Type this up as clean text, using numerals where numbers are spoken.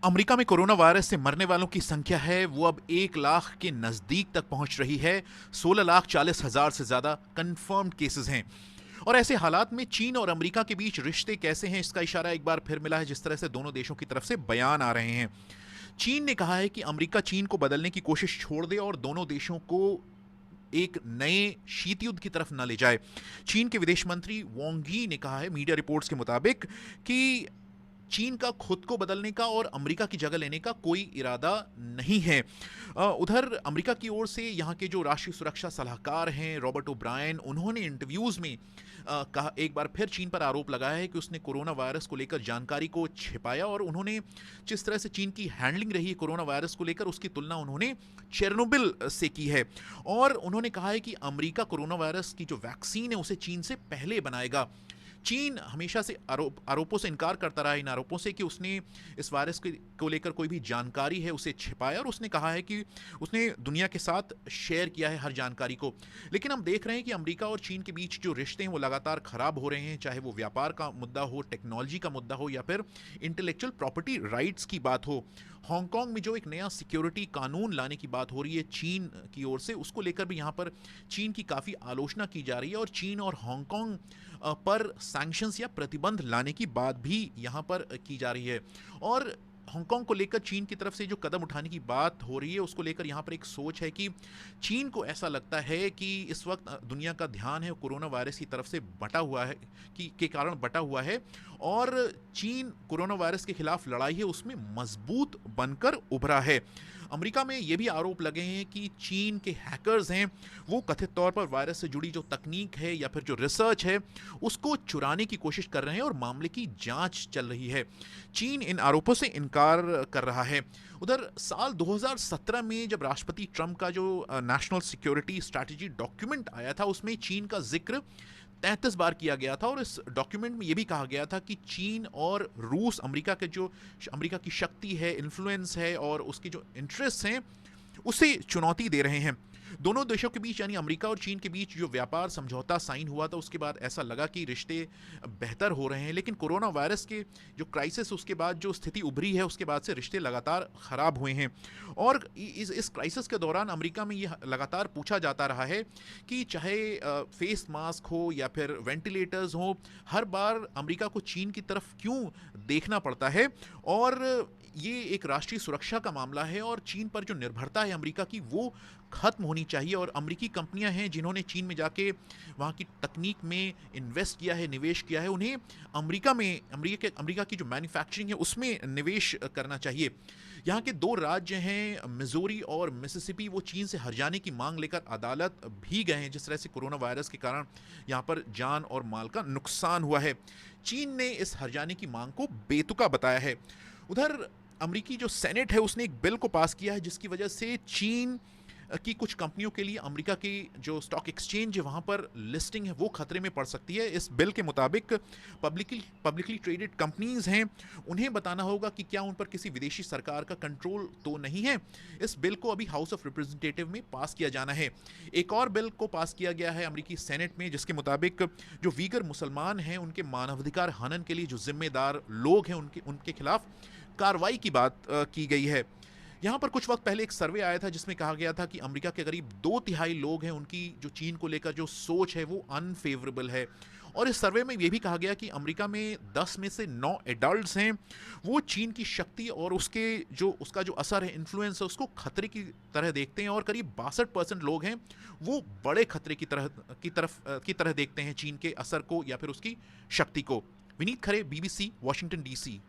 America में corona virus से मरने वालों की संख्या है वो अब 1 लाख के नजदीक तक पहुंच रही है। 16,40,000 से ज्यादा कंफर्म्ड केसेस हैं। और ऐसे हालात में चीन और अमेरिका के बीच रिश्ते कैसे हैं, इसका इशारा एक बार फिर मिला है, जिस तरह से दोनों देशों की तरफ से बयान आ रहे हैं। चीन ने कहा है कि अमेरिका चीन को बदलने की कोशिश छोड़ दे और दोनों देशों को एक नए शीत युद्ध की तरफ न ले जाए। चीन के विदेश मंत्री वांग यी ने कहा है मीडिया रिपोर्ट्स के मुताबिक कि चीन का खुद को बदलने का और अमेरिका की जगह लेने का कोई इरादा नहीं है। उधर अमेरिका की ओर से यहाँ के जो राष्ट्रीय सुरक्षा सलाहकार हैं रॉबर्ट ओब्रायन, उन्होंने इंटरव्यूज में कहा, एक बार फिर चीन पर आरोप लगाया है कि उसने कोरोना वायरस को लेकर जानकारी को छिपाया। और उन्होंने जिस तरह से चीन की हैंडलिंग रही है कोरोना वायरस को लेकर, उसकी तुलना उन्होंने चेरनोबिल से की है। और उन्होंने कहा है कि अमेरिका कोरोना वायरस की जो वैक्सीन है उसे चीन से पहले बनाएगा। चीन हमेशा से आरोपों से इनकार करता रहा, इन आरोपों से कि उसने इस वायरस को लेकर कोई भी जानकारी है उसे छिपाया, और उसने कहा है कि उसने दुनिया के साथ शेयर किया है हर जानकारी को। लेकिन हम देख रहे हैं कि अमेरिका और चीन के बीच जो रिश्ते हैं वो लगातार खराब हो रहे हैं, चाहे वो व्यापार का मुद्दा हो, टेक्नोलॉजी का मुद्दा हो, या फिर इंटेलेक्चुअल प्रॉपर्टी राइट्स की बात हो। हांगकांग में जो एक नया सिक्योरिटी कानून लाने की बात हो रही है चीन की ओर से, उसको लेकर भी यहाँ पर चीन की काफ़ी आलोचना की जा रही है। और चीन और हांगकांग पर सैंक्शंस या प्रतिबंध लाने की बात भी यहाँ पर की जा रही है। और हांगकांग को लेकर चीन की तरफ से जो कदम उठाने की बात हो रही है उसको लेकर यहाँ पर एक सोच है कि चीन को ऐसा लगता है कि इस वक्त दुनिया का ध्यान है कोरोना वायरस की तरफ से बटा हुआ है, कि के कारण बटा हुआ है, और चीन कोरोना वायरस के खिलाफ लड़ाई है उसमें मजबूत बनकर उभरा है। अमेरिका में ये भी आरोप लगे हैं कि चीन के हैकर्स हैं वो कथित तौर पर वायरस से जुड़ी जो तकनीक है या फिर जो रिसर्च है उसको चुराने की कोशिश कर रहे हैं और मामले की जांच चल रही है। चीन इन आरोपों से इनकार कर रहा है। उधर साल 2017 में जब राष्ट्रपति ट्रंप का जो नेशनल सिक्योरिटी स्ट्रैटेजी डॉक्यूमेंट आया था उसमें चीन का जिक्र 33 बार किया गया था, और इस डॉक्यूमेंट में यह भी कहा गया था कि चीन और रूस अमेरिका की शक्ति है, इन्फ्लुएंस है और उसकी जो इंटरेस्ट हैं उसे चुनौती दे रहे हैं। दोनों देशों के बीच यानी अमेरिका और चीन के बीच जो व्यापार समझौता साइन हुआ था उसके बाद ऐसा लगा कि रिश्ते बेहतर हो रहे हैं, लेकिन कोरोना वायरस के जो क्राइसिस उसके बाद जो स्थिति उभरी है उसके बाद से रिश्ते लगातार खराब हुए हैं। और इस क्राइसिस के दौरान अमेरिका में ये लगातार पूछा जाता रहा है कि चाहे फेस मास्क हो या फिर वेंटिलेटर्स हो, हर बार अमेरिका को चीन की तरफ क्यों देखना पड़ता है। और ये एक राष्ट्रीय सुरक्षा का मामला है और चीन पर जो निर्भरता है अमेरिका की वो खत्म होनी चाहिए। और अमेरिकी कंपनियां हैं जिन्होंने चीन में जाके वहाँ की तकनीक में इन्वेस्ट किया है, निवेश किया है, उन्हें अमेरिका की जो मैन्युफैक्चरिंग है उसमें निवेश करना चाहिए। यहाँ के दो राज्य हैं मिजोरी और मिसिसिपी, वो चीन से हट जाने की मांग लेकर अदालत भी गए हैं, जिस तरह से कोरोना वायरस के कारण यहाँ पर जान और माल का नुकसान हुआ है। चीन ने इस हट जाने की मांग को बेतुका बताया है। उधर अमेरिकी जो सेनेट है उसने एक बिल को पास किया है जिसकी वजह से चीन की कुछ कंपनियों के लिए अमेरिका की जो स्टॉक एक्सचेंज है वहाँ पर लिस्टिंग है वो खतरे में पड़ सकती है। इस बिल के मुताबिक पब्लिकली ट्रेडेड कंपनीज हैं उन्हें बताना होगा कि क्या उन पर किसी विदेशी सरकार का कंट्रोल तो नहीं है। इस बिल को अभी हाउस ऑफ रिप्रेजेंटेटिव में पास किया जाना है। एक और बिल को पास किया गया है अमेरिकी सेनेट में जिसके मुताबिक जो वीगर मुसलमान हैं उनके मानवाधिकार हनन के लिए जो जिम्मेदार लोग हैं उनके खिलाफ कार्रवाई की बात की गई है। यहाँ पर कुछ वक्त पहले एक सर्वे आया था जिसमें कहा गया था कि अमेरिका के करीब 2/3 लोग हैं उनकी जो चीन को लेकर जो सोच है वो अनफेवरेबल है। और इस सर्वे में ये भी कहा गया कि अमेरिका में 10 में से 9 एडल्ट्स हैं वो चीन की शक्ति और उसका जो असर है, इन्फ्लुएंस है, उसको खतरे की तरह देखते हैं। और करीब 62% लोग हैं वो बड़े खतरे की तरह देखते हैं चीन के असर को या फिर उसकी शक्ति को। विनीत खरे, BBC, वॉशिंगटन DC।